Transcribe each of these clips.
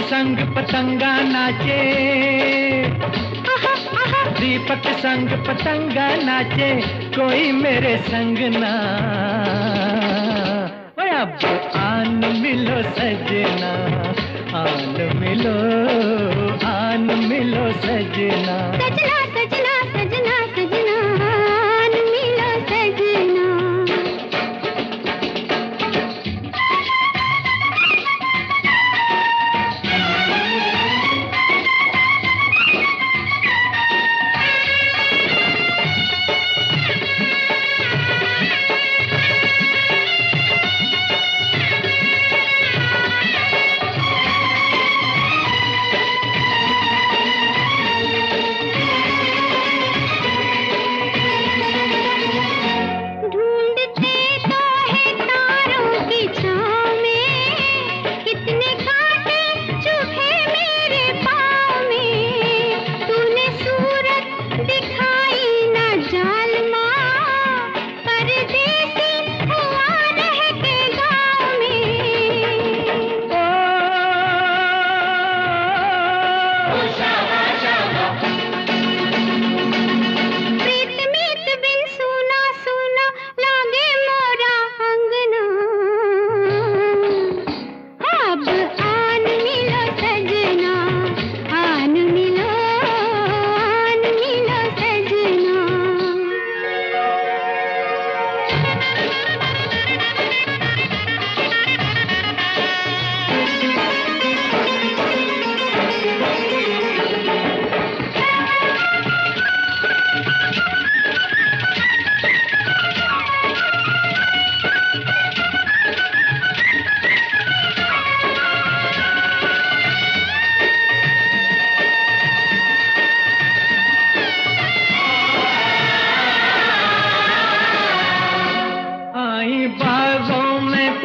संग पतंगा नाचे, दीपक संग पतंगा नाचे, कोई मेरे संग ना। अब आन मिलो सजना, आन मिलो, आन मिलो सजना, सजना सजना सजना सजना, आन मिलो सजना।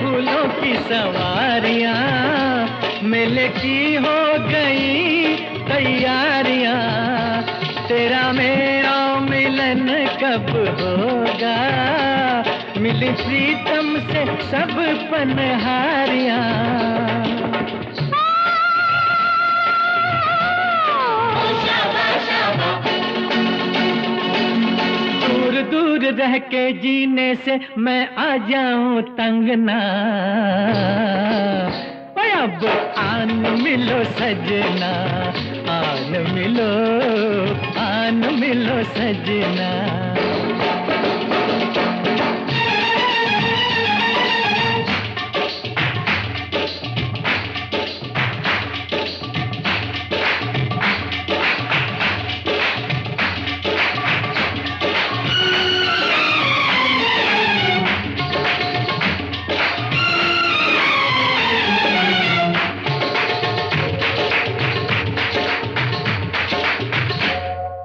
फूलों की सवारियां, मेले की हो गई तैयारियां। तेरा मेरा मिलन कब होगा, मिली प्रीतम से सब पनहारियां। दूर दूर रह के जीने से मैं आ जाऊं तंग ना, अब आन मिलो सजना, आन मिलो सजना।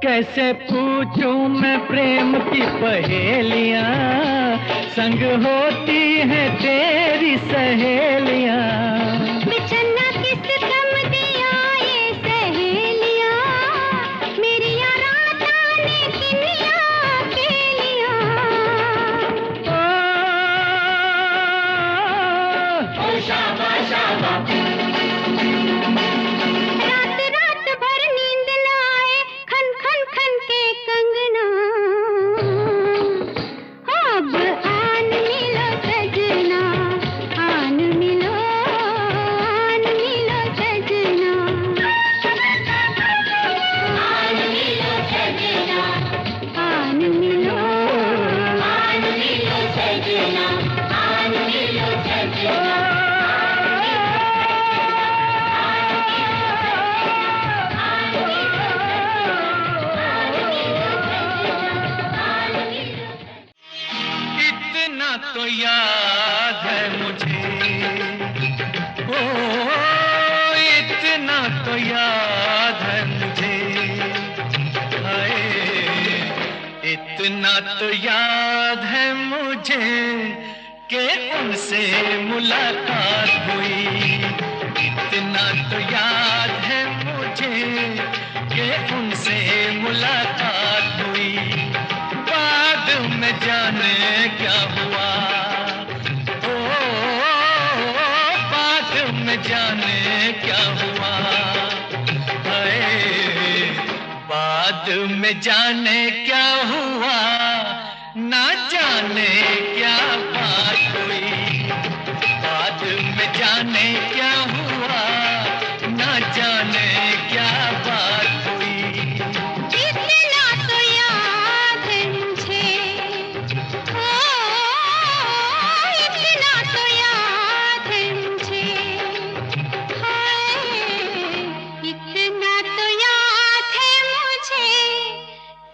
कैसे पूछूं मैं प्रेम की पहेलियां, संग होती हैं तेरी सहेलियां। बिछड़ना किस गम दिया ये सहेलियां, मेरी राधा ने किनिया अकेलियां। ओ शाबा शाबा, तो याद है मुझे, ओ इतना तो याद है मुझे, हाय इतना तो याद है मुझे कि उनसे मुलाकात हुई। इतना तो याद है मुझे कि उनसे मुलाकात हुई। बाद में जाने क्या हुआ, जाने क्या हुआ, हाय बाद में जाने क्या हुआ, ना जाने क्या बात हुई। बाद में जाने क्या हुआ, ना जाने क्या बात हुई। इतना तो याद है मुझे, ओ इतना तो याद है मुझे, इतना तो याद है मुझे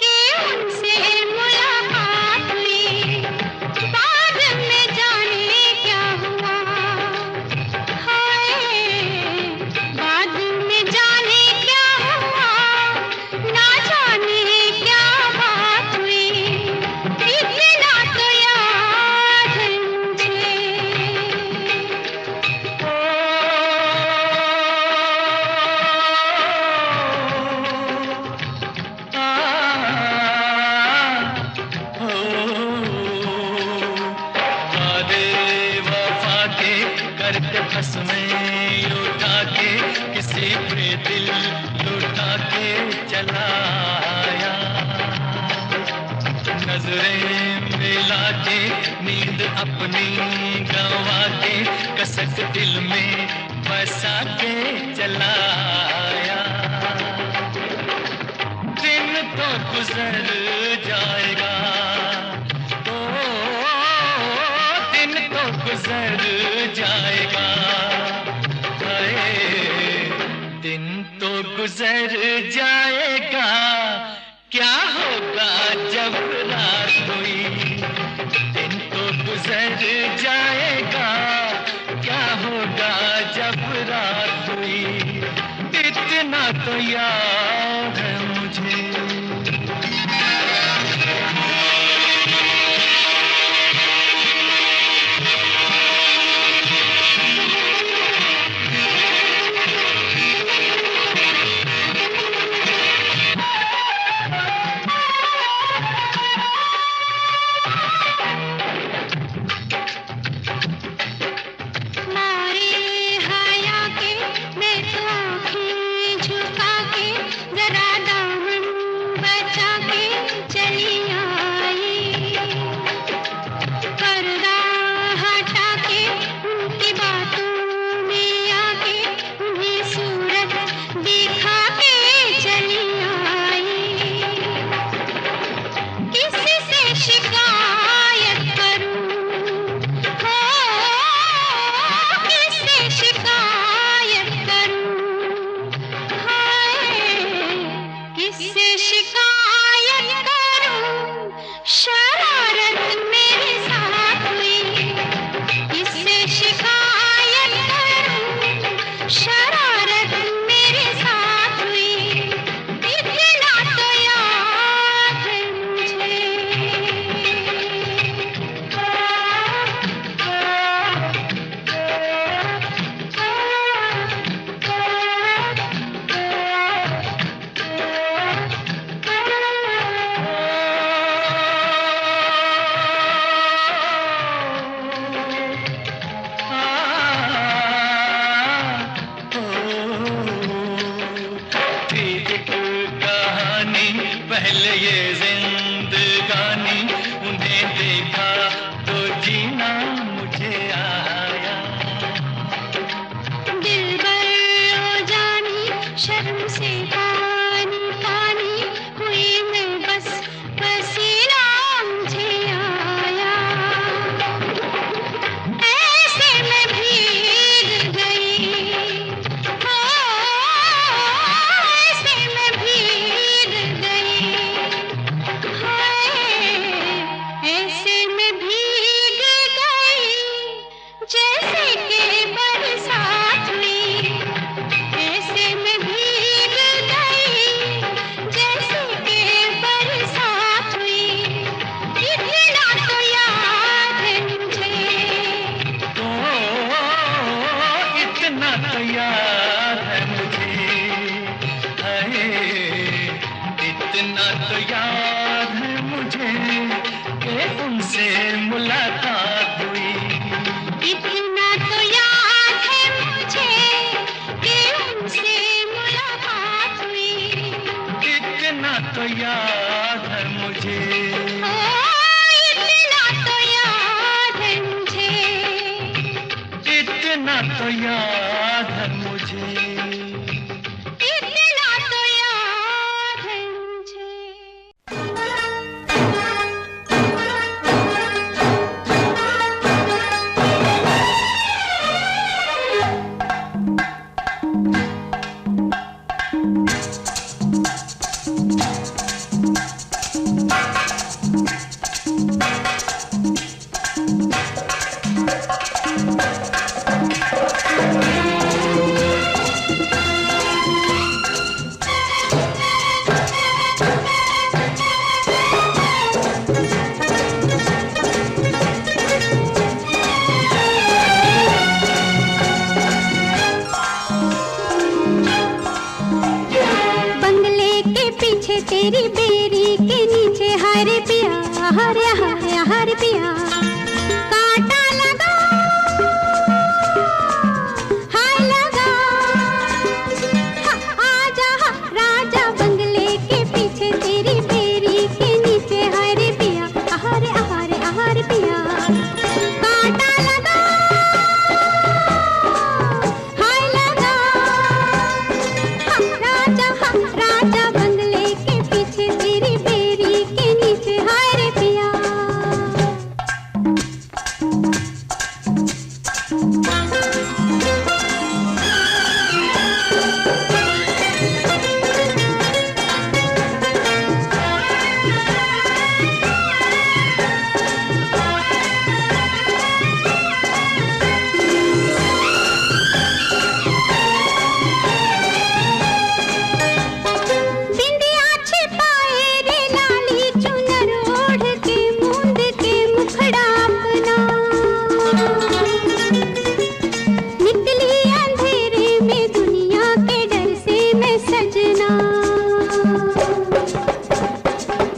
कि उनसे मुलाकात हुई। बाद में जाने क्या हुआ, हाय बाद में जाने क्या हुआ, ना जाने क्या बात हुई। इतना तो याद है मुझे। करके बस में उठा के किसी पे दिल लुटा के चला आया। नजरें मिला के नींद अपनी गंवा के कसक दिल में बसा के चला आया। दिन तो गुजर जाएगा, दिन तो गुजर जाएगा, दिन तो गुजर जाएगा। क्या होगा जब रात हुई, दिन तो गुजर जाएगा। क्या होगा जब रात हुई, इतना तो याद है मुझे। तो याद है मुझे, इतना तो याद है मुझे। तेरी बेरी के नीचे हरे पिया, हरे हरे हरे पिया, कांटा लगा हाय लगा, आजा राजा बंगले के पीछे तेरी बेरी के नीचे हरे पिया, हरे हरे हरे पिया, कांटा लगा हाय लगा, राजा राजा बंगले के पीछे तेरी बेरी के नीचे हाय रे पिया। बिंदिया छिपाए रे लाली चुनर ओढ़ के मूंद के मुखड़ा अपना, निकली अंधेरे में दुनिया के डर से मैं सजना।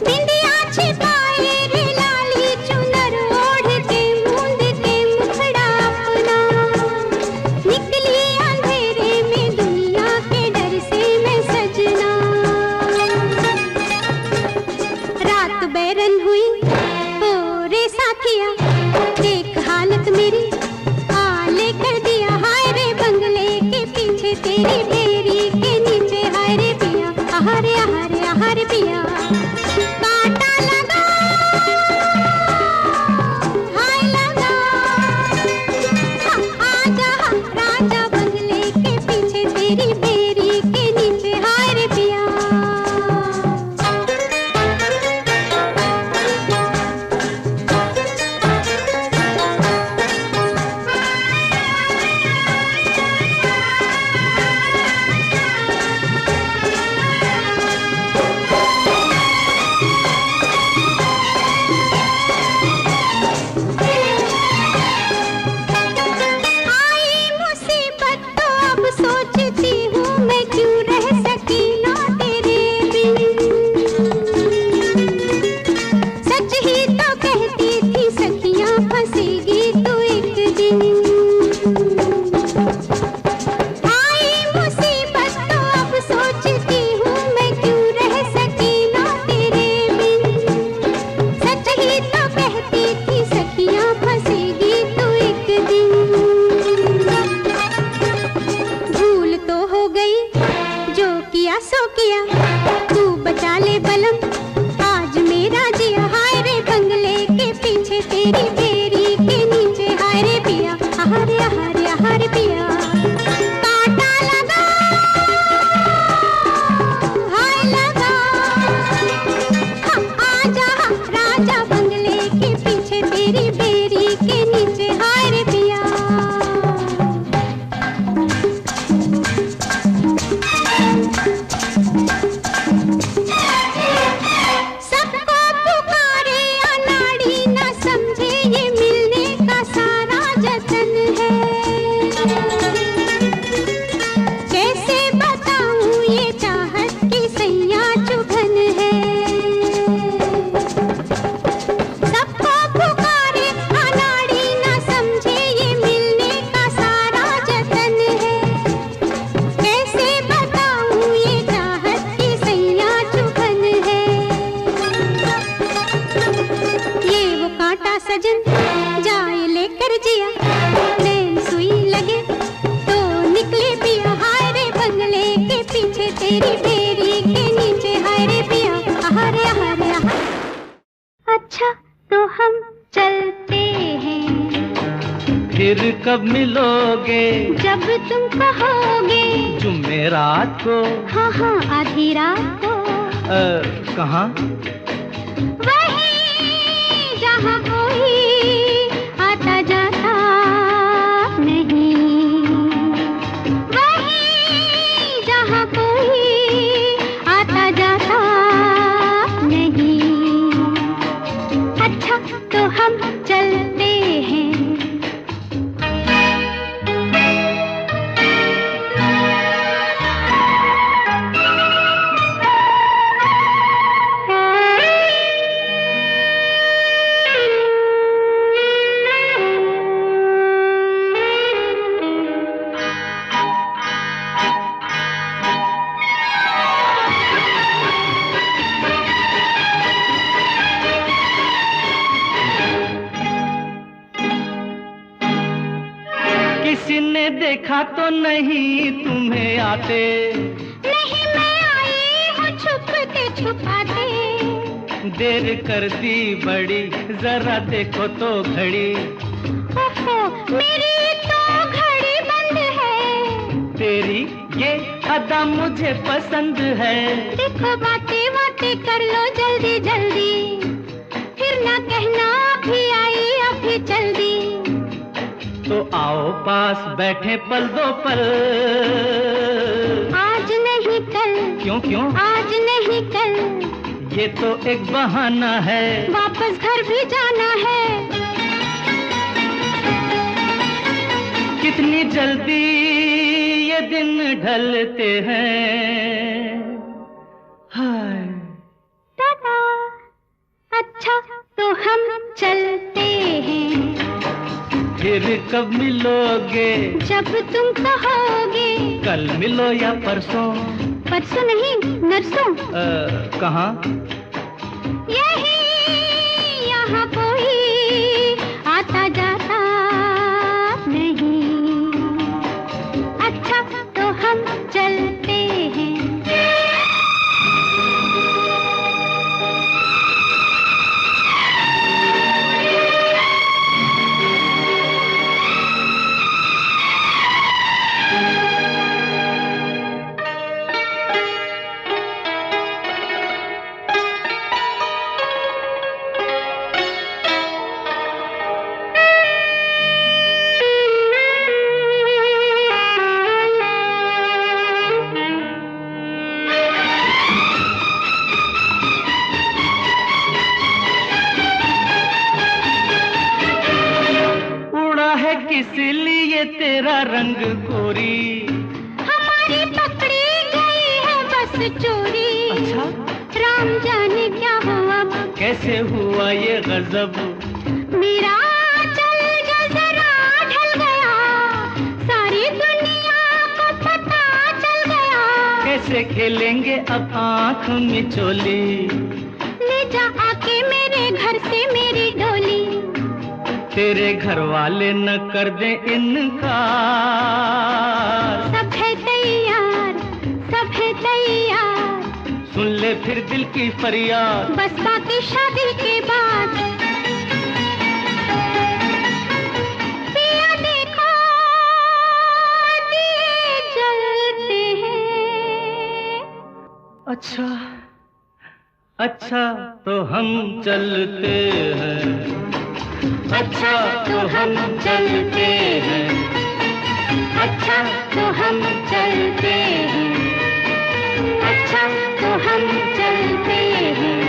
बिंदिया छिपाए रे लाली चुनर ओढ़ के मूंद के मुखड़ा अपना, निकली अंधेरे में दुनिया के डर से मैं सजना। रात बैरन हुई ओ रे साथिया, देख हालत मेरी आले कर दिया, हाय रे बंगले के पीछे तेरी बेरी के नीचे हाय रे पिया, हरे हरे हरे पिया, कांटा लगा हाय लगा, आजा राजा बंगले के पीछे तेरी बेरी के नीचे हाय रे पिया। फिर कब मिलोगे? जब तुम कहोगे। जुमेरात को? हाँ हाँ आधी रात को। कहाँ? वहीं जहाँ कोई आता जाता नहीं, वहीं जहाँ कोई आता जाता नहीं। अच्छा तो हम चलते हैं। किसी ने देखा तो नहीं तुम्हें आते? नहीं मैं आई हूँ छुपते छुपाते। देर कर दी बड़ी, जरा देखो तो घड़ी। ओहो मेरी तो घड़ी बंद है। तेरी ये अदा मुझे पसंद है। देखो बातें बातें कर लो जल्दी जल्दी, फिर ना कहना अभी आई अभी चल दी। तो आओ पास बैठे पल दो पल। आज नहीं कल। क्यों क्यों? आज नहीं कल। ये तो एक बहाना है। वापस घर भी जाना है। कितनी जल्दी ये दिन ढलते हैं। हाय टाटा। अच्छा तो हम चलते हैं। फिर कब मिलोगे? जब तुम कहोगे। कल मिलो या परसों? परसों नहीं नरसों। कहाँ? यही यहाँ कोई आता जाता नहीं। अच्छा तो हम चलते हैं। किस लिए तेरा रंग गोरी? हमारी पकड़ी गई है बस चोरी। अच्छा? राम जाने क्या हुआ। कैसे हुआ ये गजब? मेरा चल जो जरा ढल गया, सारी दुनिया को पता चल गया। कैसे खेलेंगे अब आँख मिचोली? ले जा आके मेरे घर से मेरी डोली। तेरे घर वाले न कर दे इनकार। सब है तैयार, सब है तैयार। सुन ले फिर दिल की फरियाद। बस बाकी शादी के बाद। पिया देखो दिए जलते हैं। अच्छा अच्छा तो हम चलते हैं। अच्छा तो हम चलते हैं। अच्छा तो हम चलते हैं। अच्छा तो हम चलते हैं।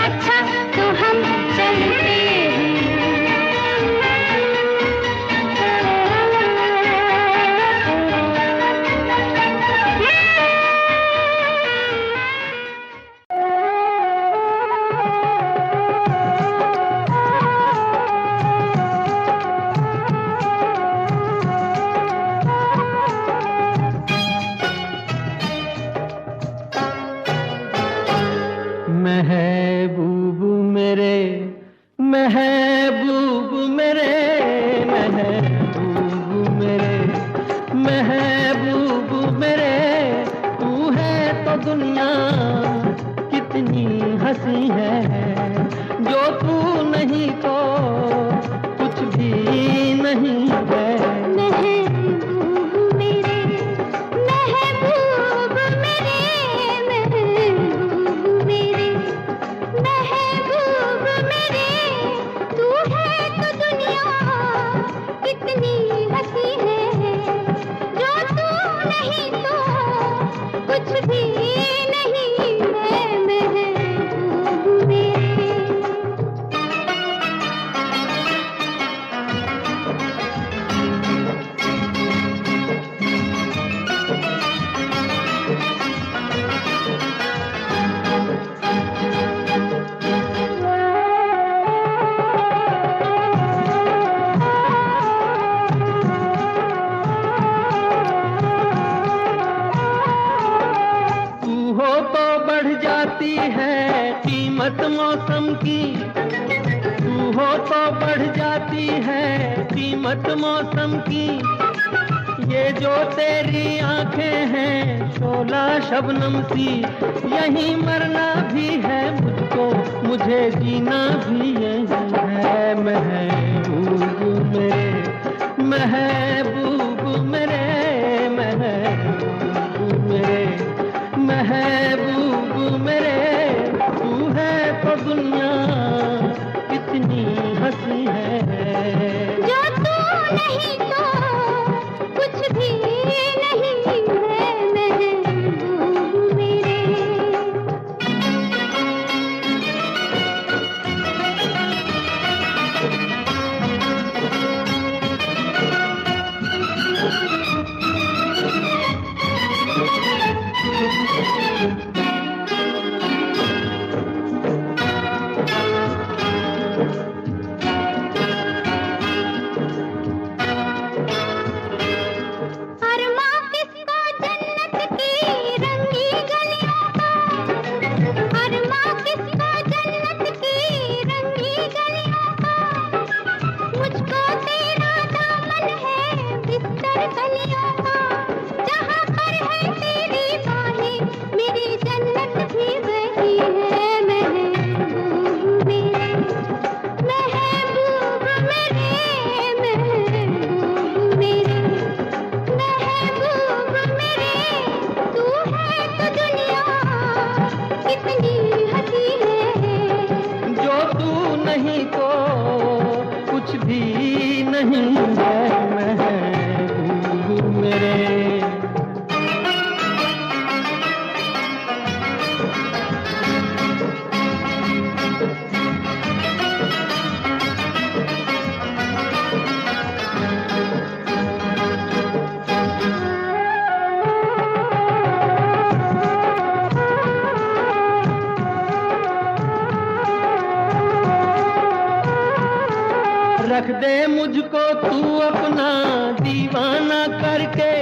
अच्छा तो हम चलते हैं। नहीं है। महबूब मेरे, महबूब मेरे, महबूब मेरे, महबूब मेरे, तू है तो दुनिया कितनी हंसी है, जो तू नहीं तो कुछ भी नहीं है। महबूब मेरे, तू हो तो बढ़ जाती है कीमत मौसम की, तू हो तो बढ़ जाती है कीमत मौसम की। ये जो तेरी आंखें हैं शोला शबनम सी, यहीं मरना भी है मुझको, मुझे जीना भी यही है। महबूब मेरे, महबूब मेरे, महबूब मेरे, महबूब मेरे, तू है तो दुनिया कितनी हंसी है, जो तू नहीं तो कुछ भी नहीं है। महबूब मेरे, अरमां किसको जन्नत की रंगी गलियों का, अरमां किसको जन्नत की रंगी गलियों का, मुझको तेरा दामन है बिस्तर कलियों का, जहाँ पर है तेरी बाहें मेरी जन्नत भी वही है। महबूब मेरे, महबूब मेरे, महबूब मेरे, महबूब मेरे, तू है तो दुनिया कितनी हंसी है, जो तू नहीं तो कुछ भी नहीं है। महबूब मेरे, रख दे मुझको तू अपना दीवाना करके,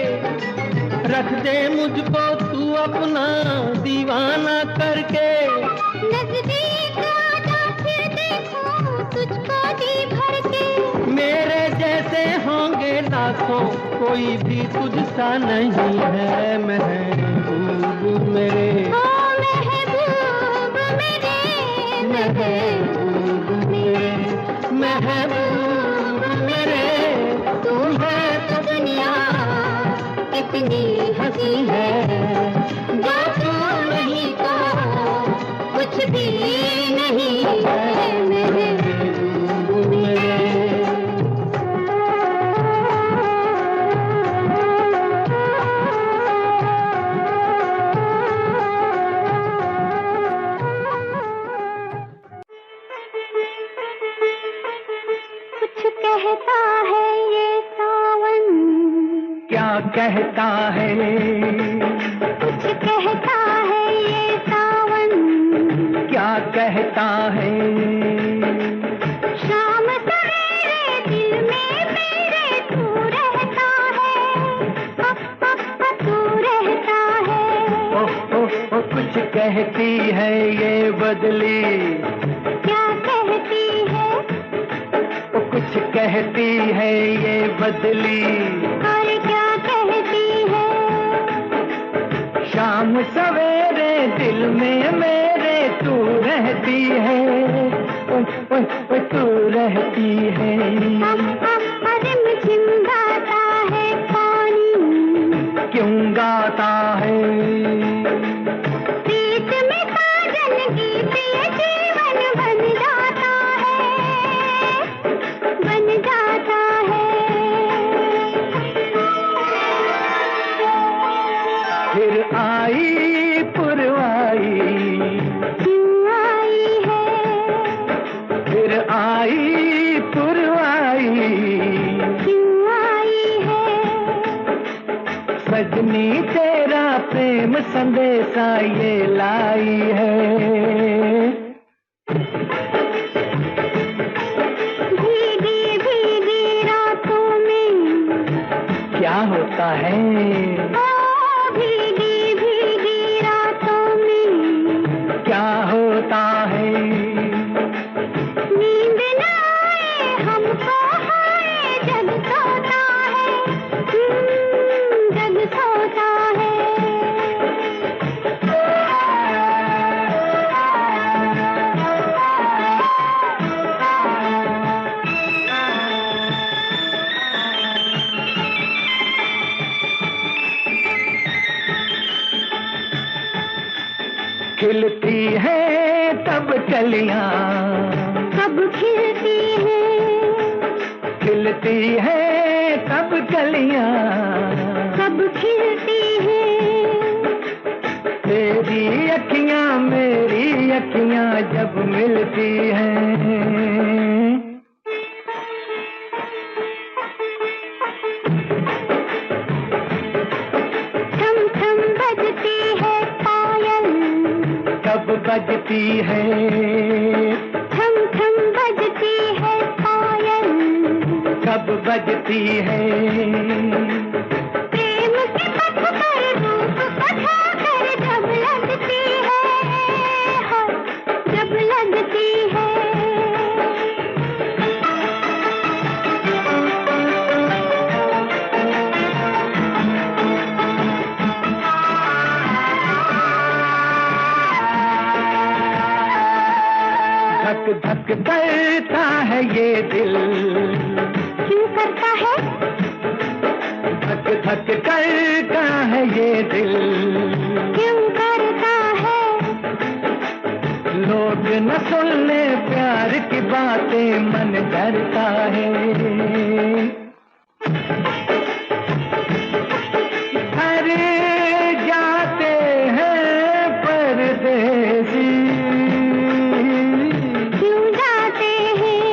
रख दे मुझको तू अपना दीवाना करके। नजदीक आजा फिर देखो तुझको जी भर के, मेरे जैसे होंगे लाखों कोई भी तुझसा नहीं है। महबूब मेरे, ओ महबूब मेरे, महबूब मेरे, महबूब मेरे, तू है तो दुनिया कितनी हंसी है, जो तू नहीं तो कुछ भी नहीं है। महबूब मेरे, कुछ कहता है ये सावन, क्या कहता है, कुछ कहता है ये सावन, क्या कहता है। शाम सवेरे दिल में मेरे तू रहता है, तू रहता है। कुछ कहती है ये बदली, क्या कहती है, कुछ कहती है ये बदली, और क्या कहती है। शाम सवेरे दिल में मेरे तू रहती है, तू रहती है। रिम झिम गाता है पानी, क्यों गाता है? प्रीत में साजन गीत ये जीवन बन जाता है, बन जाता है। फिर आई पुरवाई, क्यों आई है? फिर आई पुरवाई, क्यों आई है? सजनी तेरा प्रेम संदेशा ये लाई है। भीगी भीगी रातों में क्या होता है? ओ भीगी भीगी रातों में क्या होता है? नींद न आए हमको, हाय जग सोता है, जग सोता है। खिलती है तब कलियां, कब खिलती है? खिलती है तब कलियां, कब खिलती है? तेरी अखियां मेरी अखियां जब मिलती हैं। थम थम बजती है पायल, कब बजती है? थम थम बजती है पायल, कब बजती है? प्रेम के पथ पर रूप पधाकर जब लगती है, हो, जब लगती है। धक धक करता है ये दिल, क्यों करता है? धक धक करता है ये दिल। क्यों करता है? लोग न सुन ले प्यार की बातें मन डरता है। अरे जाते हैं परदेसी, क्यों जाते हैं?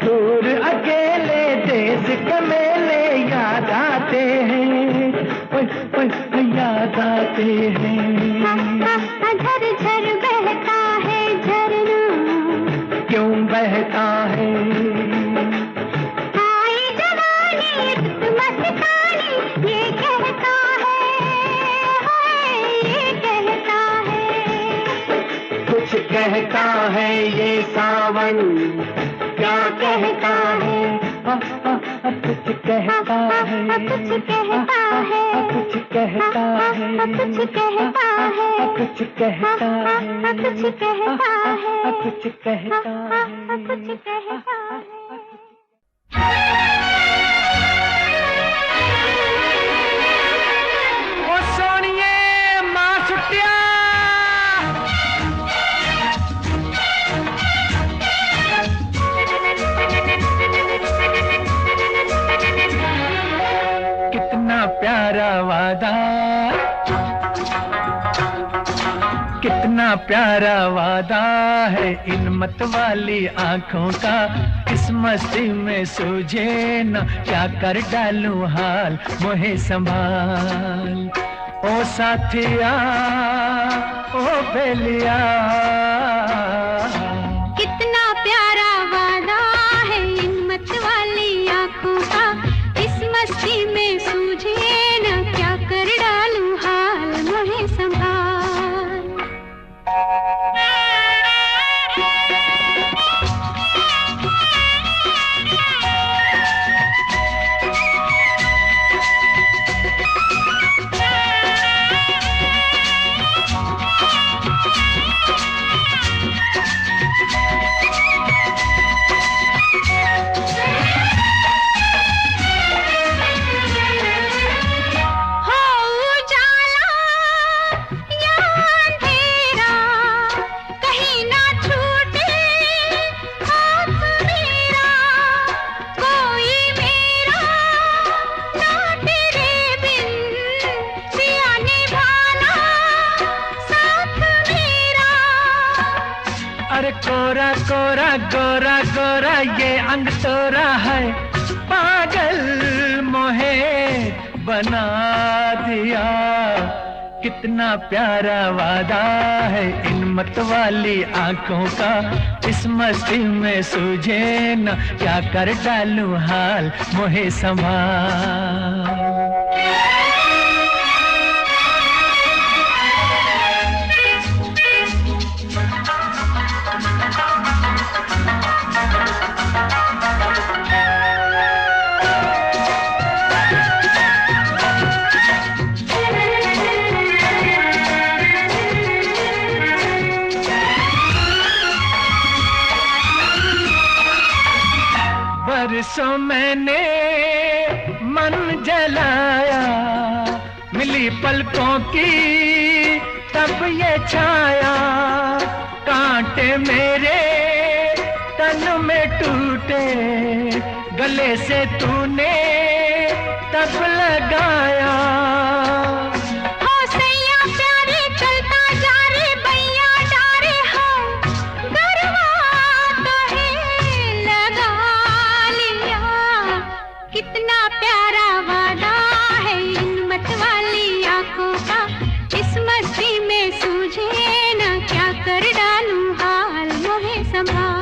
दूर अकेले देश के मेले याद आते हैं, याद आते हैं। झर झर बहता है झरना, क्यों बहता है? आई जवानी रुत मस्तानी ये कहता है, हाय ये कहता है। कुछ कहता है ये सावन, क्या कहता है? कुछ कहता है, कुछ कहता है, कुछ कहता है, कुछ कहता है, कुछ कहता है, कुछ कहता है, कुछ कहता है, कुछ कहता है। ओ सोनिए मां सुटिया, कितना प्यारा वादा, कितना प्यारा वादा है इन मत वाली आंखों का। इस मस्ती में सूझे न क्या कर डालूं हाल, मोहे संभाल ओ साथिया ओ बेलिया। कितना प्यारा वादा है इन मत वाली आंखों का, इस मस्ती में सूझे न क्या कर डालूं हाल, मोहे संभाल। कोरा गोरा गोरा ये अंग तोरा है, पागल मोहे बना दिया। कितना प्यारा वादा है इन मतवाली आंखों का, इस मस्ती में सूझे न क्या कर डालूं हाल मोहे संभाल। बरसों मैंने मन जलाया, मिली पलकों की तब ये छाया। कांटे मेरे तन में टूटे, गले से तूने तब लगाया। कितना प्यारा वादा है इन मतवाली आंखों का, इस मस्ती में सूझे ना क्या कर डालूं हाल मोहे संभाल।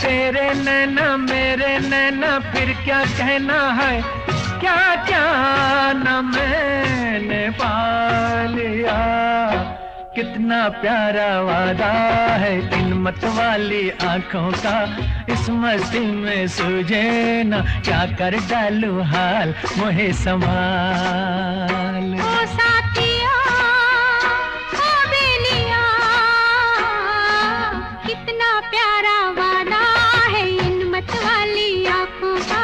तेरे नैना मेरे नैना फिर क्या कहना है, क्या क्या न मैंने पा लिया। कितना प्यारा वादा है इन मतवाली आंखों का, इस मस्ती में सूझे न क्या कर डालूं हाल मोहे संभाल। ओ साथिया ओ बेलिया, कितना प्यारा वादा है इन मतवाली आंखों का,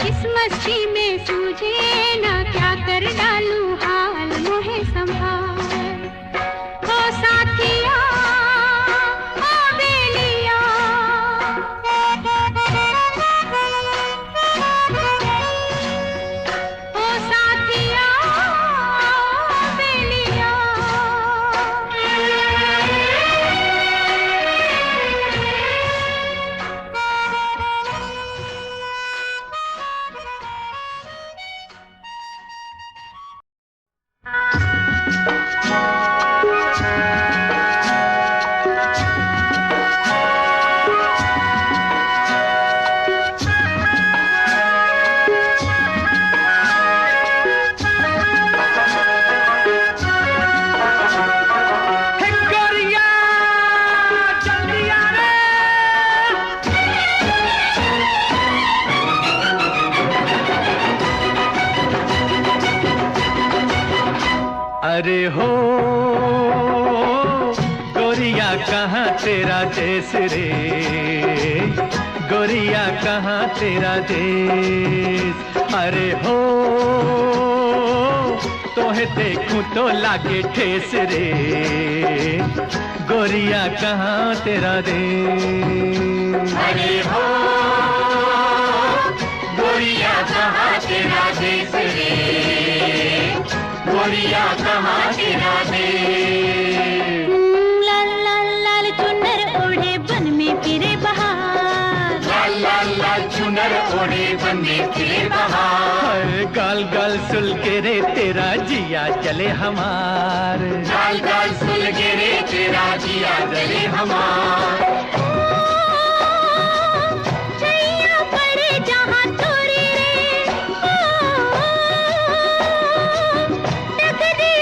इस मस्ती में सूझे ना क्या कर डालूं हाल मोहे संभाल। ओ साथिया ओ बेलिया, ओ साथिया ओ बेलिया। अरे हो गोरिया कहाँ तेरा देश रे, गोरिया कहाँ तेरा देश। अरे हो तोहे देखूं तो लागे ठेस रे, गोरिया कहाँ तेरा देश। अरे हो गोरिया कहाँ तेरा देश रे, गोरिया कहाँ तेरा देश। लाल लाल लाल चुनर ओढ़े बन में फिरे बहार, लाल लाल लाल चुनर ओढ़े बन में फिरे बहार। गाल गाल सुल के रे तेरा जिया चले हमार, गाल गाल सुल के रे तेरा जिया जले हमार।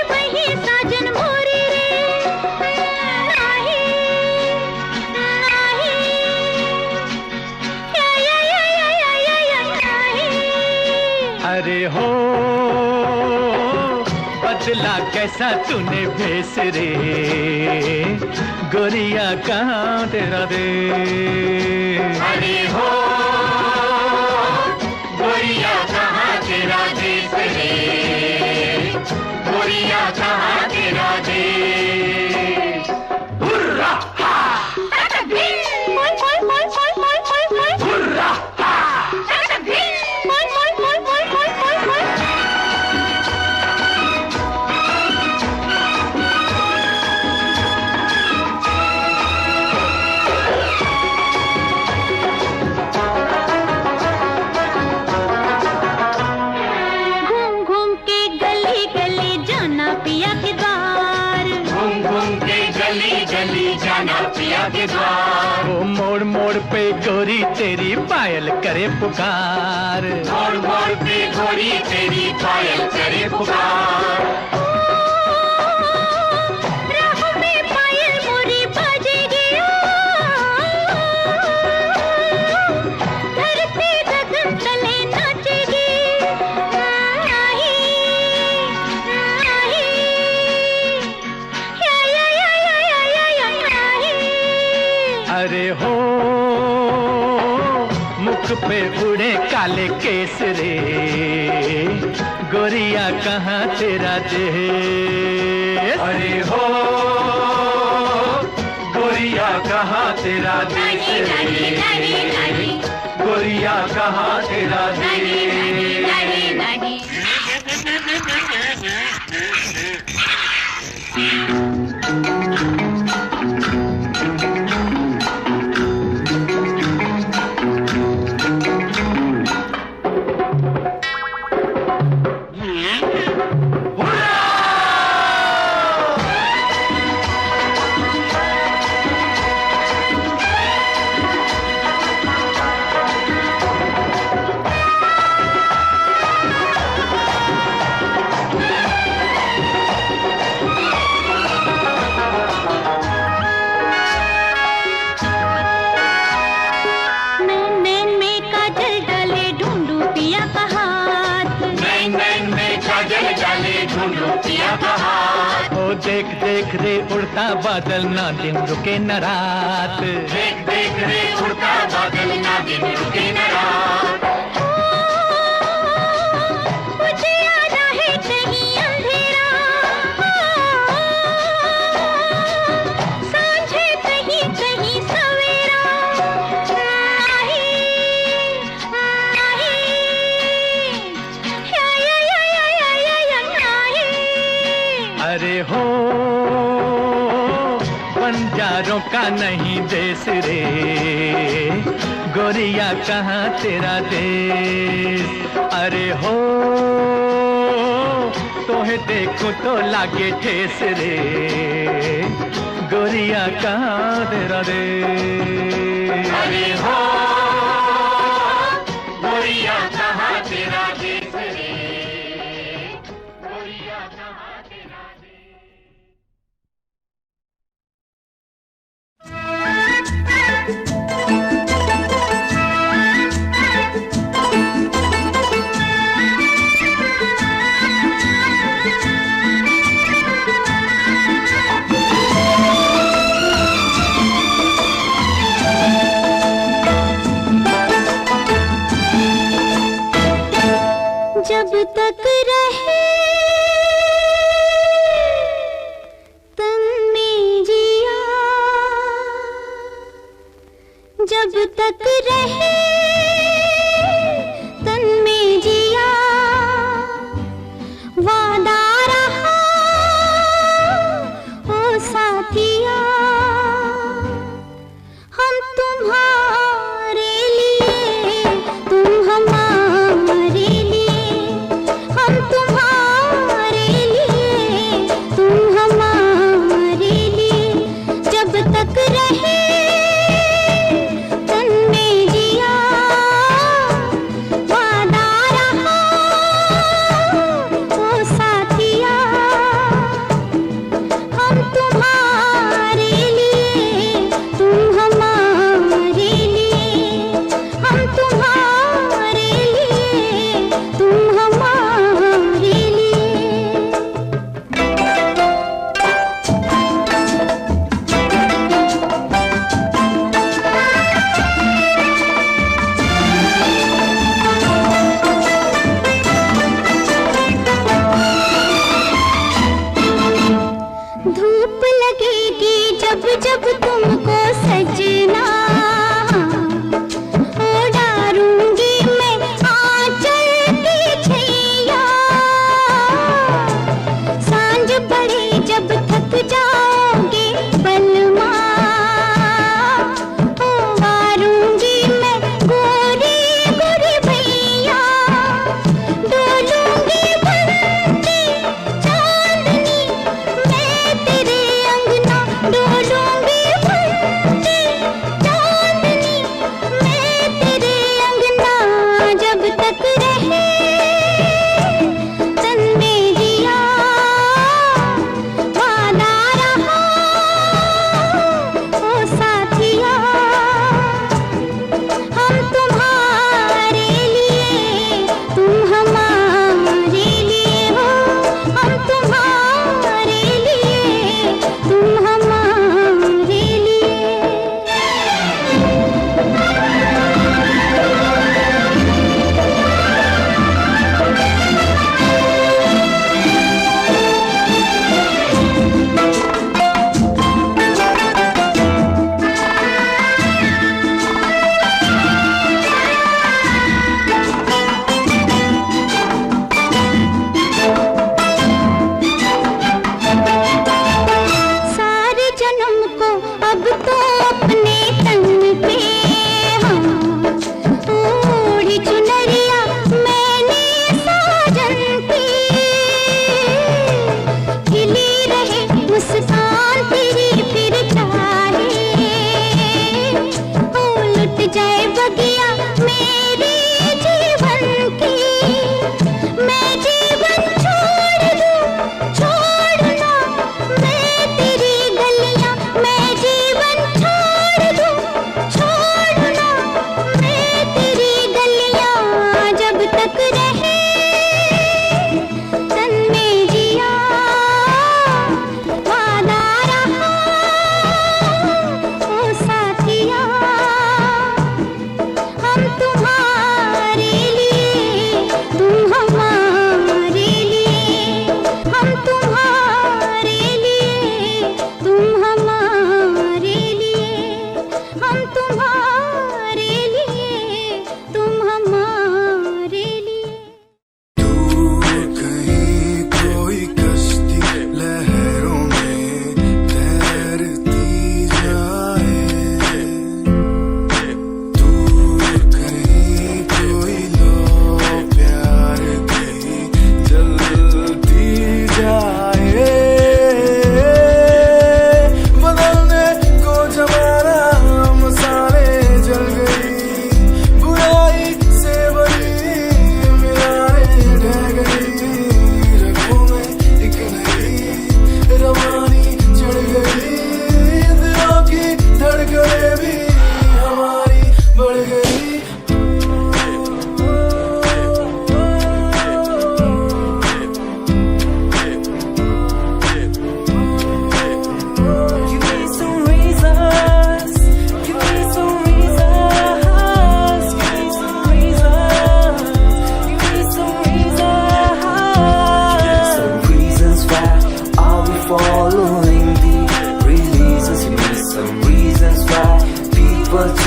वही साजन मोरी रे, बदला कैसा तूने भेस रे, गोरिया कहाँ तेरा देश। अरे हो गोरिया कहाँ तेरा देश रे, गोरिया कहाँ तेरा देश। हुर्रा हा, हुर्रा हा, पिया के द्वार। वो मोड़ मोड़ पे गोरी तेरी पायल करे पुकार, मोड़ मोड़ पे गोरी तेरी पायल करे पुकार। राह में पायल मोरी बाजेगी, धरती गगन तले नाचेगी। अरे हो मुख पे उड़े काले केस रे, गोरिया कहाँ तेरा देश। अरे हो गोरिया कहाँ तेरा देश रे, गोरिया कहाँ तेरा देश। देख देख रे उड़ता बादल, ना दिन रुके न रात। देख देख रे उड़ता बादल, ना दिन रुके न रात। मुझे आना है कहीं अंधेरा, सांझे कहीं कहीं सवेरा। अरे हो बंजारों का नहीं देश रे, गोरिया कहाँ तेरा देश। अरे हो तोहे देखूं तो लागे ठेस रे, गोरिया कहाँ तेरा देश। अरे हो गोरिया कहाँ तेरा देश रे, गोरिया कहाँ तेरा देश। जब तक रहे तन में जिया, जब तक रहे तन में जिया, वादा रहा ओ साथिया, हम तुम्हारे लिए तुम हमारे लिए, हम तुम्हारे लिए तुम हमारे लिए। जब तक रहे तन में जिया,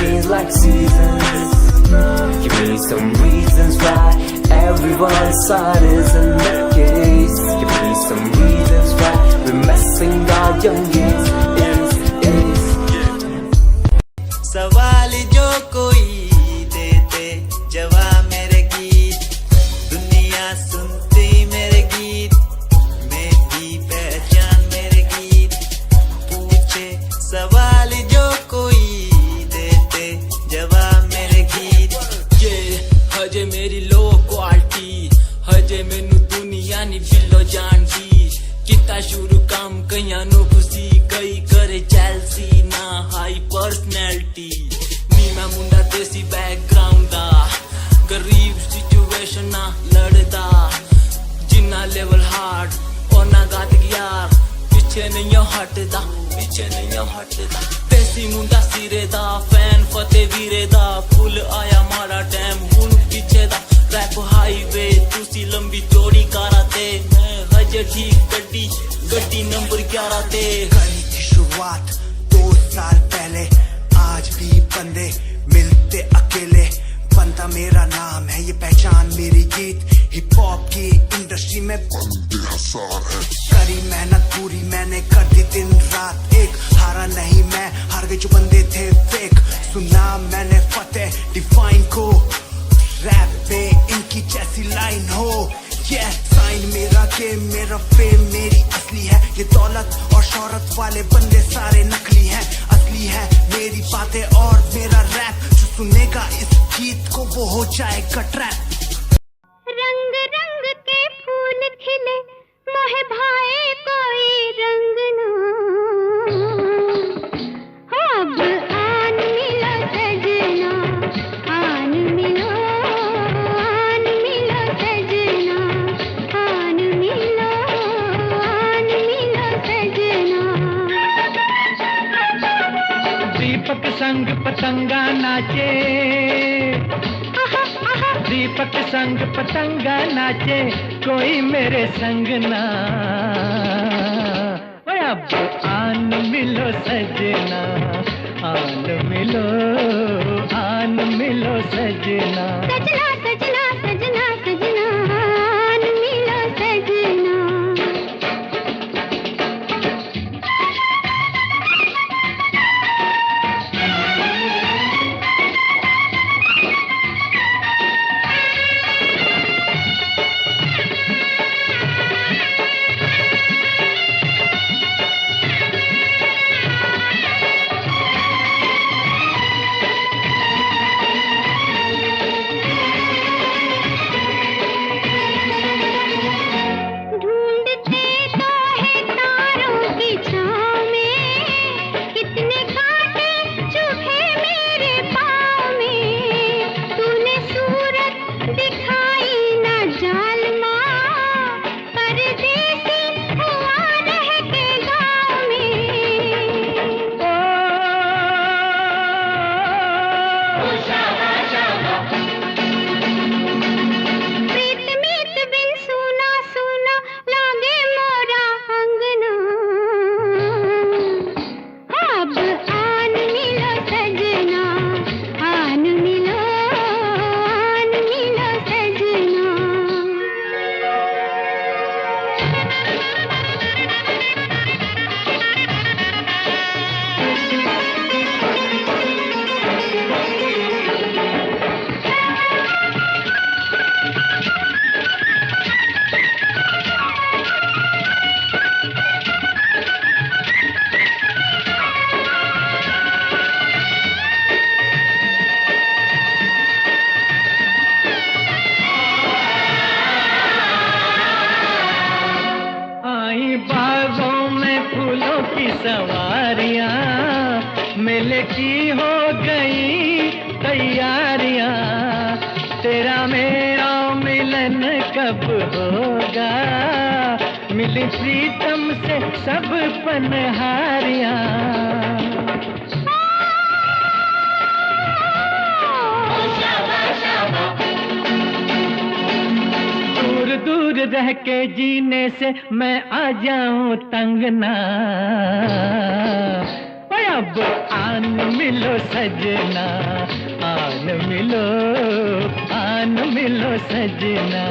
change like seasons. Give me some reasons why everyone's side is in the case. Give me some reasons why we're messing our young is. सवाल जो कोई देते जवाब मेरे गीत, दुनिया सुनती मेरे गीत, मेरी पहचान मेरे गीत, पूछे सवाल जो कोई देते जवाब मेरे गीत। ये हजे मेरी लो क्वालिटी, हजे मैनू दुनिया नी बिलो जानदी, किता शुरू काम कईयां नु खुशी कई करे चैलसी ना हाई पर्सनैलिटी। नी मैं मुंडा देसी बैकग्राउंड दा, गरीब सिचुएशन ना लड़दा, जिन्ना लेवल हार्ड और ना गात यार, पीछे नहीं हटदा, पीछे नहीं हटदा। देसी मुंडा सिरे दा, फैन फतेह वीरे दा, फुल आया मारा टाइम हुन पीछे दा। रैप हाईवे तुसी लंबी चौड़ी कराते, मैं हजे ठीक गड्डी गड्डी नंबर 11 ते। करी थी शुरुआत 2 साल पहले, आज भी बंदे मिलते अकेले, बनता मेरा नाम है ये पहचान मेरी गीत। हिप हॉप की इंडस्ट्री में करी मेहनत पूरी मैंने, कर दी दिन रात एक, हारा नहीं मैं, हार गए जो बंदे थे फेक। सुना मैंने फतेह डिफाइन को, रैप पे इनकी जैसी लाइन हो। ये साइन मेरा गेम मेरा फेम मेरी असली है, ये दौलत और शोहरत वाले बंदे सारे नकली हैं, असली है मेरी बातें और मेरा रैप। जो सुनेगा इस गीत को वो हो जाएगा ट्रैप। रंग रंग के फूल खिले मोहे भाए कोई रंग ना, अब आन मिलो सजना, आन मिलो सजना, आन मिलो सजना। दीपक संग पतंगा नाचे, दीपक संग पतंगा नाचे, कोई मेरे संग ना। ओए अब आन मिलो सजना, आन मिलो सजना। सजना सजना सजना सजना, आन मिलो सजना। सवारियां मेले की हो गई तैयारियां, तेरा मेरा मिलन कब होगा, मिली प्रीतम से सब पनहारियां। दूर दूर रह के जीने से मैं आ जाऊं तंग ना, अब आन मिलो सजना, आन मिलो सजना।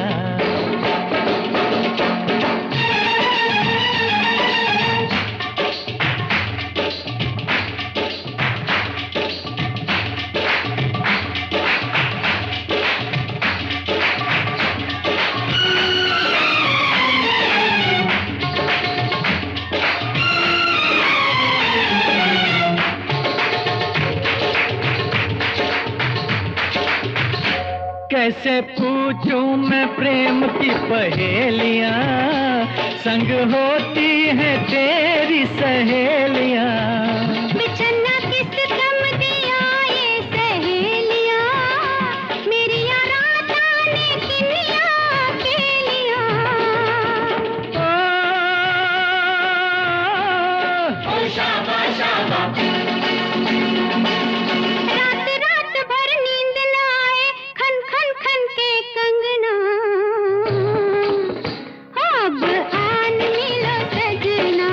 कैसे पूछूं मैं प्रेम की पहेलियां, संग होती हैं तेरी सहेलियां। बिछड़ना किस गम दिया ये सहेलियां, मेरी रात आने किनिया अकेलियां। ओ शाबा शाबा, रात रात भर नींद न आए, खन खन खन के कंगना। अब आन मिलो सजना,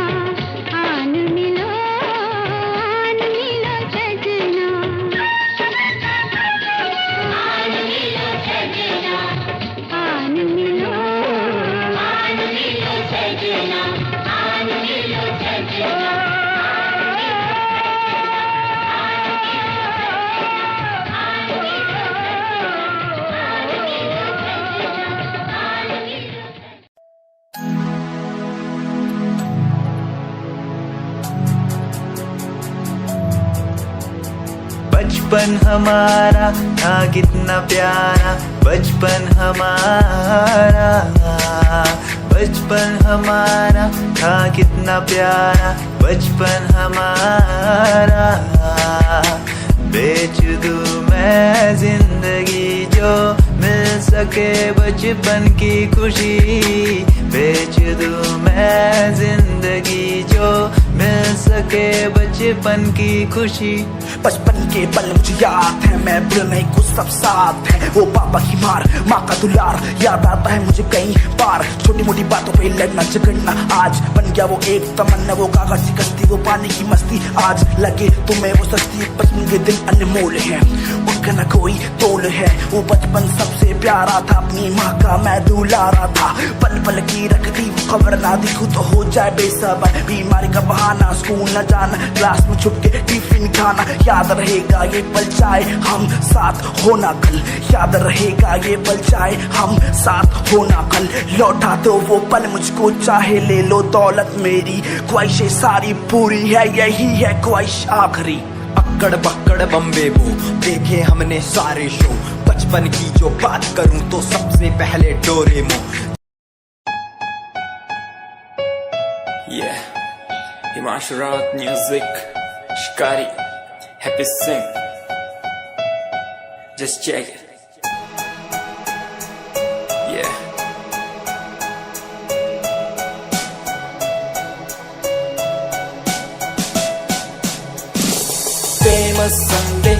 आन मिलो सजना। आन मिलो सजना, आन मिलो सजना, आन मिलो सजना। बचपन हमारा था कितना प्यारा, बचपन हमारा, बचपन हमारा था कितना प्यारा, बचपन हमारा। बेच दूं मैं जिंदगी जो मिल सके बचपन की खुशी, बेच दूं मैं जिंदगी जो मिल सके बचपन की खुशी। बचपन के पल मुझे याद है, मैं भूल नहीं कुछ सब साथ है। वो पापा की मार, माँ का दुलार याद आता है मुझे कई बार। छोटी मोटी बातों पे लड़ना झगड़ना आज बन गया वो एक तमन्ना, वो कागज की कश्ती, वो पानी की मस्ती। आज लगे तुम्हें वो सस्ती, बचपन के दिन अनमोल है, उनका न कोई तोल है। वो बचपन सबसे प्यारा था, अपनी माँ का मैं दुलारा था। पल पल की रखती वो खबर ना दिखूं तो हो जाए बेसबर, बीमारी का बहाना, स्कूल न जाना, क्लास में छुप के टिफिन खाना। याद रहेगा ये पल चाहे हम साथ होना कल, याद रहेगा ये पल चाहे हम साथ होना कल। लौटा दो वो पल मुझको, चाहे ले लो दौलत मेरी, ख्वाहिशें सारी पूरी है, यही है ख्वाहिश आखिरी। अक्कड़ बक्कड़ बम्बे बो देखे हमने सारे शो, बचपन की जो बात करूं तो सबसे पहले डोरेमो। Yeah, Himanshu Rawat music, Shikari, Happy Singh. Just check it. Yeah. Famous someday,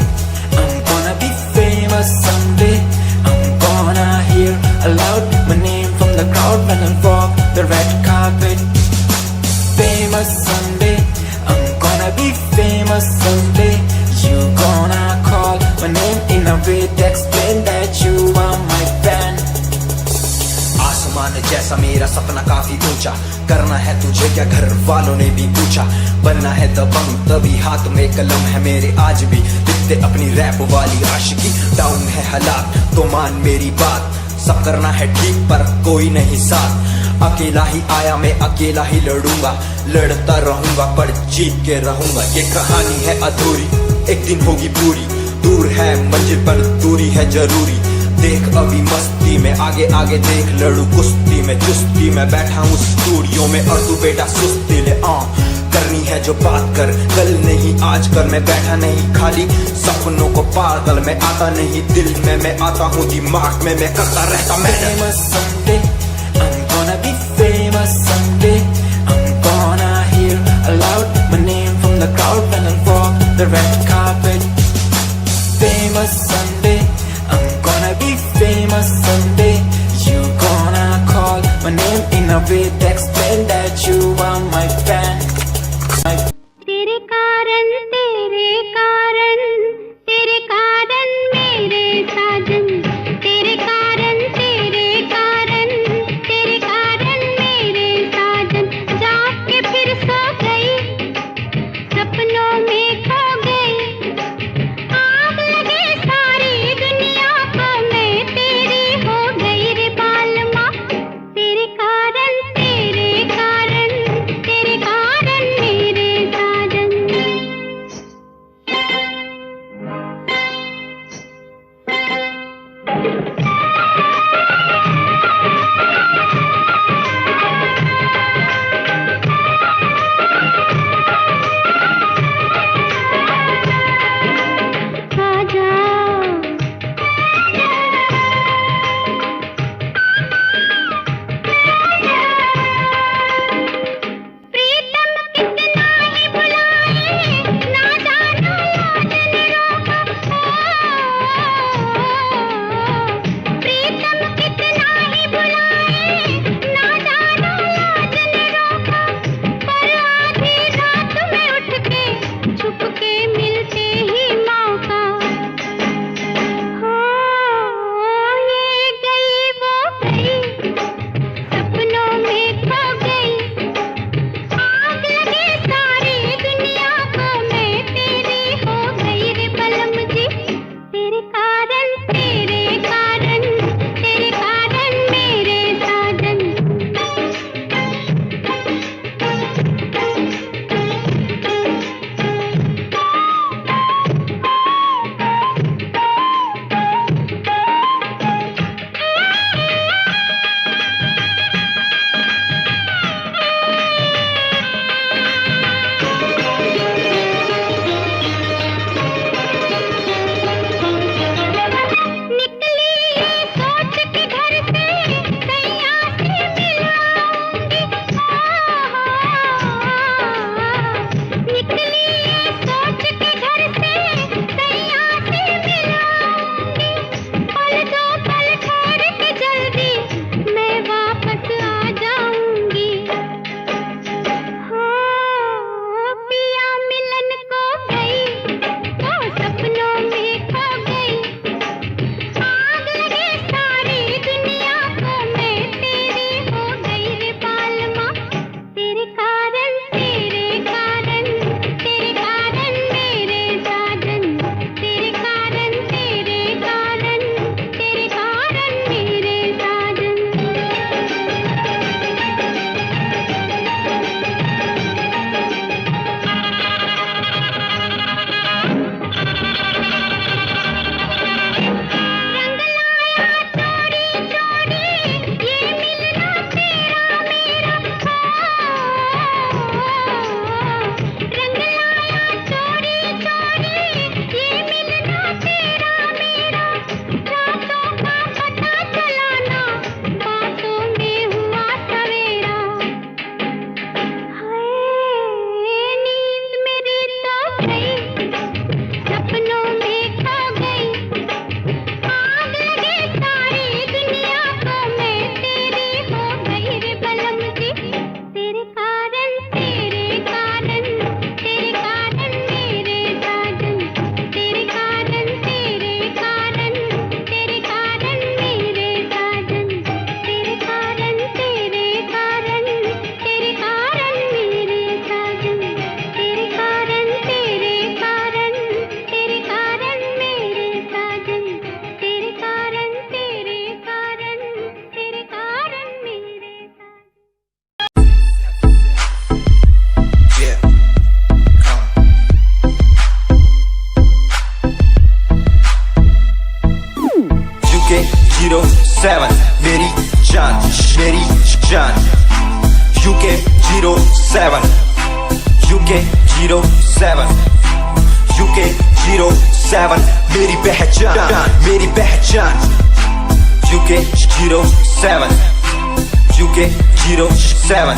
I'm gonna be famous someday. I'm gonna hear aloud my name from the crowd when I walk the red carpet. Famous someday, I'm gonna be famous someday. You gonna call my name in a way to explain that you are my fan. आसमान जैसा मेरा सपना काफी ऊंचा, करना है तुझे क्या घर वालों ने भी पूछा। बनना है दबंग तभी हाथ में कलम है मेरे, आज भी लिखते अपनी रैप वाली आशिकी। डाउन है हालात तो मान मेरी बात, सब करना है ठीक पर कोई नहीं साथ। अकेला ही आया मैं अकेला ही लड़ूंगा, लड़ता रहूंगा पर जीत के रहूंगा। ये कहानी है अधूरी, एक दिन होगी पूरी, दूर है मंजिल पर दूरी है जरूरी। देख अभी मस्ती में आगे आगे देख, लड़ू कुश्ती में चुस्ती में बैठा हूँ स्टूडियो में, और तू बेटा सुस्ती ले। करनी है जो बात कर, कल नहीं आज कर। मैं बैठा नहीं खाली सपनों को पागल, मैं आता नहीं दिल में, मैं आता हूँ दिमाग में, मैं करता रहता मेहनत। Gonna be famous someday. I'm gonna hear aloud my name from the crowd when I walk the red carpet. Famous someday, I'm gonna be famous someday. You gonna call my name in a way to explain that you are my fan. तेरे कारण UK07 मेरी जान UK07 UK07 UK07 मेरी पहचान UK07 UK07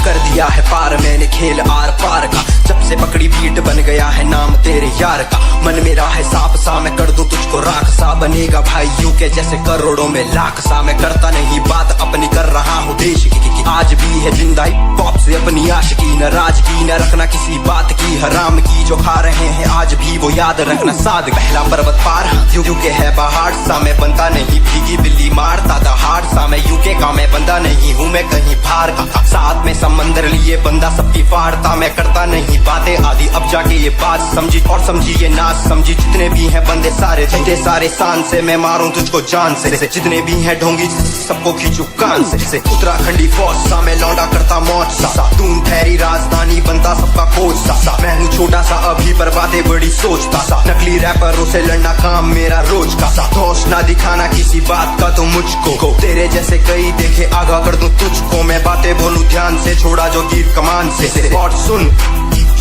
कर दिया है पार मैंने खेल आर पार का, जब से पकड़ी बीट बन गया है नाम तेरे यार का। मन मेरा है सांप सा मैं कर दूं तुझको राख सा, बनेगा भाई यूके जैसे करोड़ों में लाख सा। मैं करता नहीं बात अपनी कर रहा हूँ देश की, आज भी है जिंदा पॉप से अपनी आशिकी, न राज की न रखना किसी बात की, हराम की जो खा रहे हैं आज भी वो याद रखना साध। पहला पर्वत पार यूके है पहाड़ सा, मैं बनता नहीं भीगी बिल्ली मारता दहाड़ सा। मैं यूके का मैं बंदा नहीं हूँ मैं कहीं बाहर का, साथ में समंदर लिए बंदा सबकी फाड़ता। मैं करता नहीं बातें आदि अब जाके ये बात समझी, और समझी ये नाच समझी। जितने भी हैं बंदे सारे जीते सारे शान से, मैं मारूं तुझको जान से। जितने भी हैं ढोंगी सबको खींचू कान से। उत्तराखंडी फौज सा मैं लौंडा करता मौज सा, दून ठहरी राजधानी बनता सबका कोच सा। मैं हूँ छोटा सा अभी पर बातें बड़ी सोचता सा, नकली रैपरों से लड़ना काम मेरा रोज का सा। दोष ना दिखाना किसी बात का तो मुझको, तेरे जैसे कई देखे आगा कर दूं तुझको। मैं बातें बोलूं ध्यान से छोड़ा जो तीर कमान से। और सुन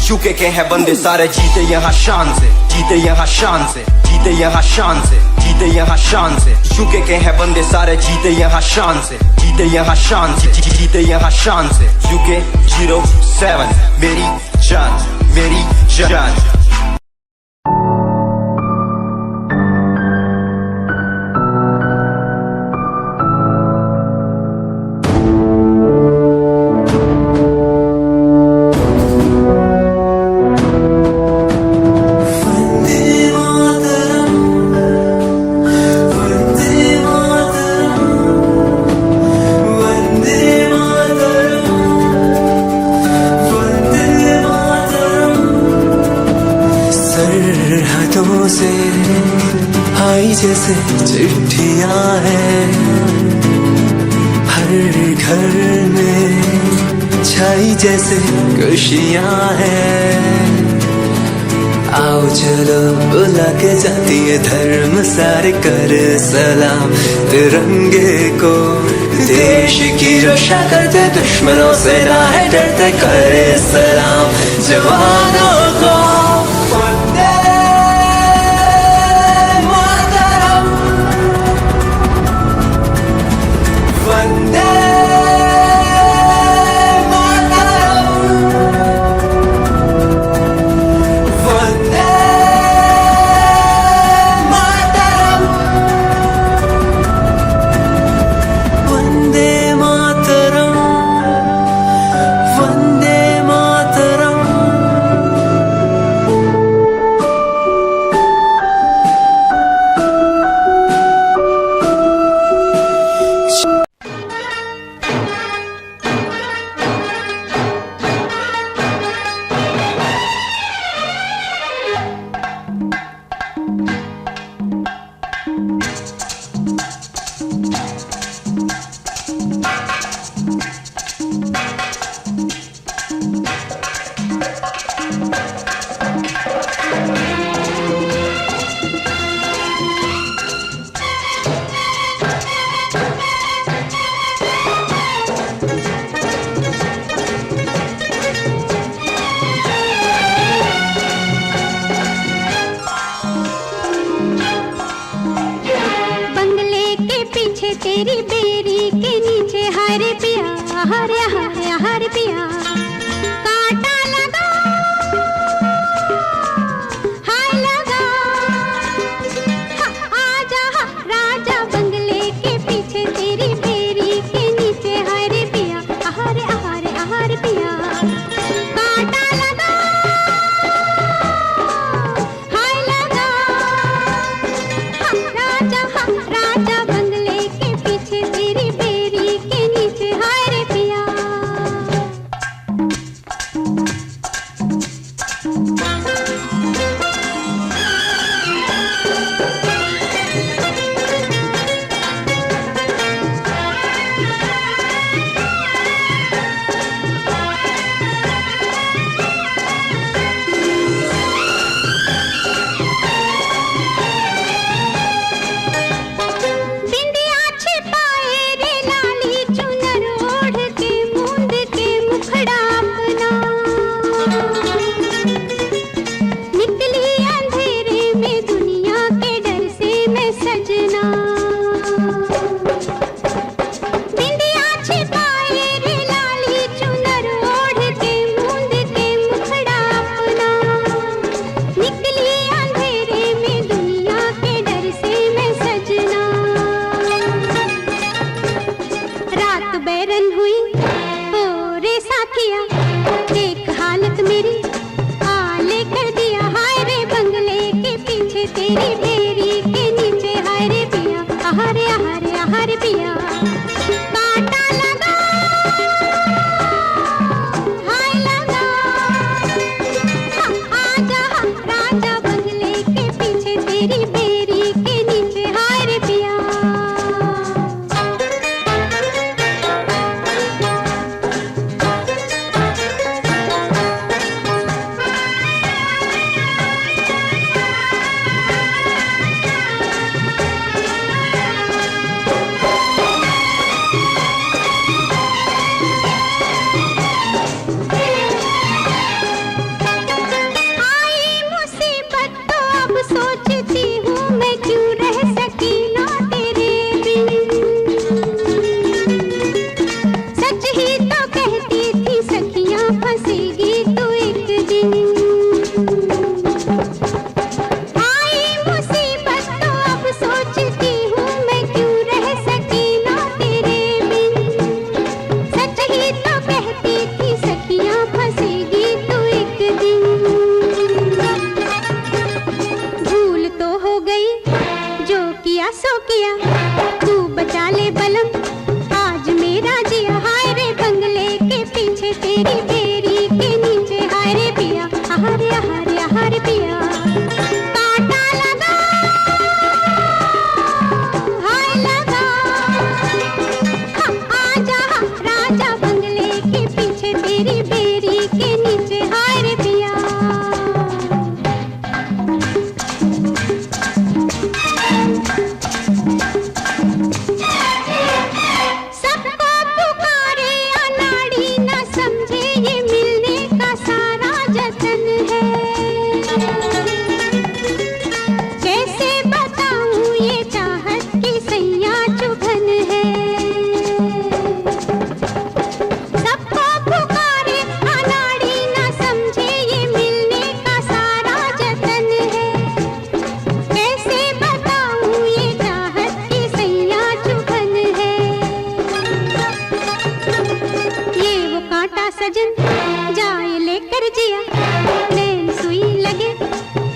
यूके के हैं बंदे सारे जीते यहाँ शान से, जीते यहाँ शान से, जीते यहाँ शान से, जीते यहाँ शान से। यूके के हैं बंदे सारे जीते यहाँ शान से, जीते यहाँ शान से, जीते यहाँ शान से। UK07 मेरी जान से आई जैसे चिट्ठियां हैं, हर घर में छाई जैसे खुशियां हैं। आओ चलो बुला के जाती है धर्म सारे कर सलाम तिरंगे को। देश की रक्षा करते दुश्मनों से ना है डरते करे सलाम जवानों को। तेरी बेरी के नीचे हरे पिया हरे हरे हरे पिया कांटा लगा हाय लगा आजा राजा बंगले के पीछे तेरी बेरी के नीचे हरे पिया हरे हरे हरे पिया कांटा लगा हाय लगा राजा बंगले के पीछे तेरी ढेरी के नीचे हाय रे पिया, आहारे आहारे आहारे पिया। कांटा लगा हाय लगा, आजा राजा बंगले के पीछे तेरी बेरी के नीचे हाय रे पिया। आई मुसीबत तो अब सोचती हूँ मैं क्यों रह सकी ना तेरे बिन। सच ही तो कहती थी सखियाँ फंसेगी तू एक दिन। आई मुसीबत तो अब सोचती हूँ मैं क्यों रह सकी ना तेरे बिन। सच ही तो कहती थी सखियाँ फंसेगी तू एक दिन। भूल तो हो गई जो किया सो किया, तू बचा ले बलम आज मेरा जिया। हाय रे बंगले के पीछे तेरी बेरी के नीचे हाय रे पिया, आहारे आहारे आहारे पिया। कांटा लगा हाय लगा, आजा राजा बंगले के पीछे तेरी बेरी के नीचे हाय रे पिया। सबको पुकारे अनाड़ी न समझे ये मिलने का सारा जतन है। कैसे बताऊं ये चाहत की सैया चुभन है। सबको पुकारे अनाड़ी न समझे ये मिलने का सारा जतन है। कैसे बताऊं ये चाहत की सैया चुभन है। ये वो कांटा सजन जाए लेकर जिया, नैन सुई लगे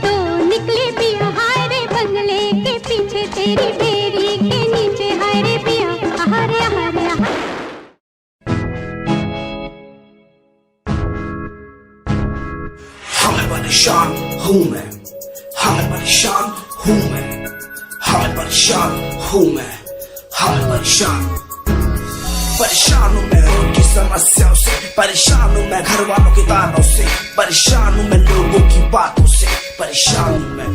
तो निकले पिया। हाय रे बंगले के पीछे तेरी बेरी के नीचे हाय रे पिया, आहारे आहारे आहारे। हाँ मैं परेशान हूँ मैं, हाँ मैं परेशान हूँ मैं, हाँ मैं परेशान हूँ मैं, हाँ मैं परेशान। परेशान हूँ मैं रोज की समस्याओं से, परेशान हूँ मैं घर वालों के तानों से, परेशान हूँ मैं लोगों की बातों से, परेशान हूँ मैं।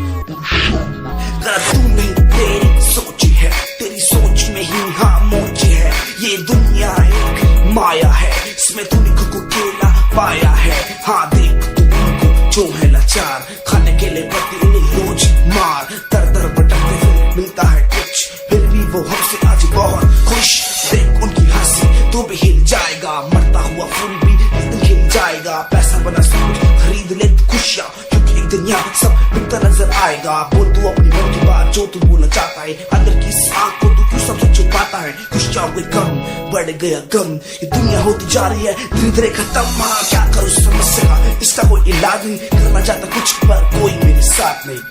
गलत तू नहीं तेरी सोच है, तेरी सोच में ही हाँ मोच है। ये दुनिया एक माया है, इसमें तूने खुद को अकेला पाया है। हाँ देख तू उनको जो है लाचार, खाने के लिए पड़ती उन्हें रोज मार। दर दर भटकते फिर मिलता है कुछ, फिर भी वो हमसे आज बहुत खुश। देख उनकी हंसी तो भी हिल जाएगा, मरता हुआ फूल भी एक दिन खिल जाएगा। पैसा बना सब कुछ खरीद ले तू खुशियाँ, क्योंकि एक दिन यहाँ सब बिकता नजर आएगा। बोल तू अपनी मन की बात जो तू बोलना चाहता है, अंदर की इस आग को तू क्यों सबसे छुपाता है। खुशियाँ हुए कम बढ़ गया गम, ये दुनिया होती जा रही है धीरे धीरे खत्म। हाँ क्या करूँ समस्या का इसका कोई इलाज नहीं, करना चाहता कुछ पर कोई मेरे साथ नहीं।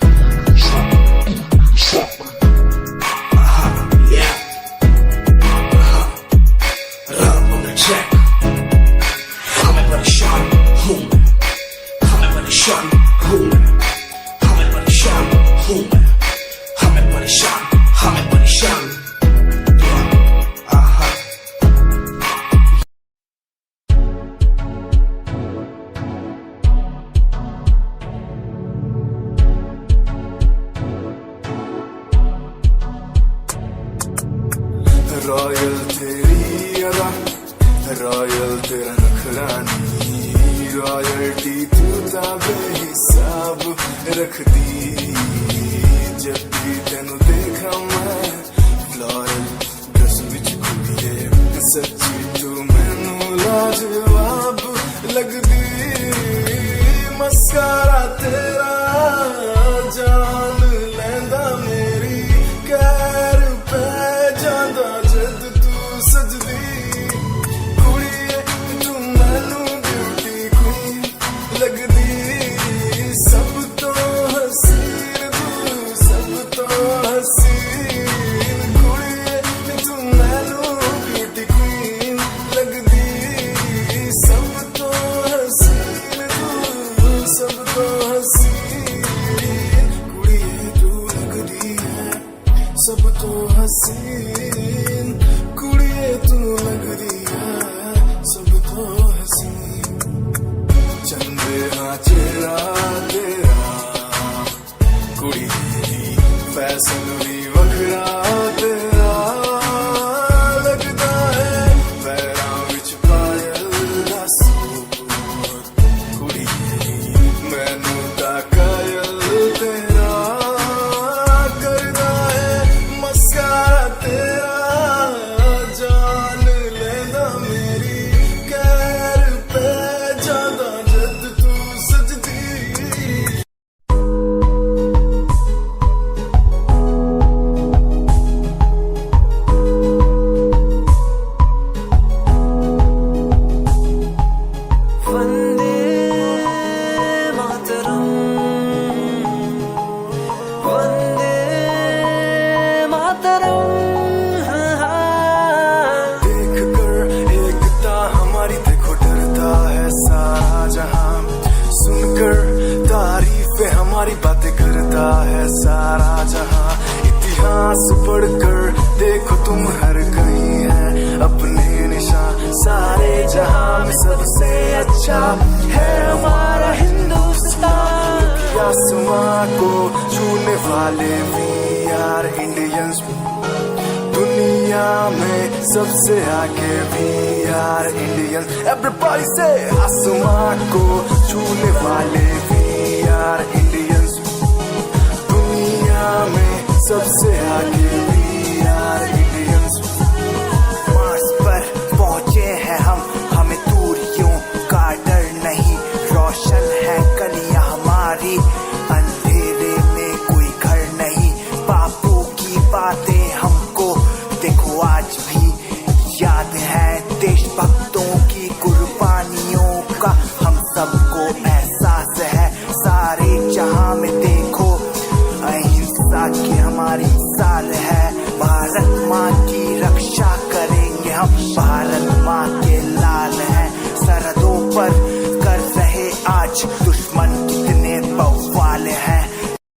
हाँ मैं परेशान हूँ मैं, हाँ मैं परेशान हूँ मैं, हाँ मैं परेशान हूँ मैं, हाँ मैं परेशान, हाँ मैं परेशान। रॉयल तेरी अदा, रॉयल तेरा नखरानी, रॉयल्टी तू बेहिसाब रखदी। जब भी तेनू देखा मैं फ्लोरल ड्रेस विच कुड़िए, सच्ची तू मैनू लाजवाब लगदी। मस्कारा तेरा जान लैंदा मेरी, कैर पै जांदा जद तू सजदी। कुड़िए तू मैनू ब्यूटी क्वीन लगदी, सब तो हसीन तो हसीन कुड़िए तू लगदी है सब तो हसीन चंदे हाँ चेहरा तेरा कुड़ी फैशन भी वखरा तेरा लगदा है पैरां विच पायल दा सूट कुड़ी मैनू ता कायल तेरा करदा है मस्कारा तेरा जान लेंदा मेरी कैर पे जादा जद तू सजदी वंदे मातरम वंदे मातरम देख कर एकता हमारी देखो डरता है सारा जहां सुनकर तारीफें हमारी बातें करता है सारा जहां इतिहास पढ़कर देखो तुम हर कहीं है अपने निशान सारे जहां में सबसे अच्छा है हमारा हिंदुस्तान आसमां को छूने वाले वी आर इंडियंस दुनिया में सबसे आगे वी आर इंडियंस एवरीबॉडी से आसमां को छूने वाले वी आर इंडियंस दुनिया में सबसे आगे वी आर इंडियंस मार्स पर पहुंचे हैं हम हमें दूरियों का डर नहीं रोशन है गलियां हमारी अंधेरे में कोई घर नहीं बापू की बातें हमको देखो आज भी याद है देशभक्तों की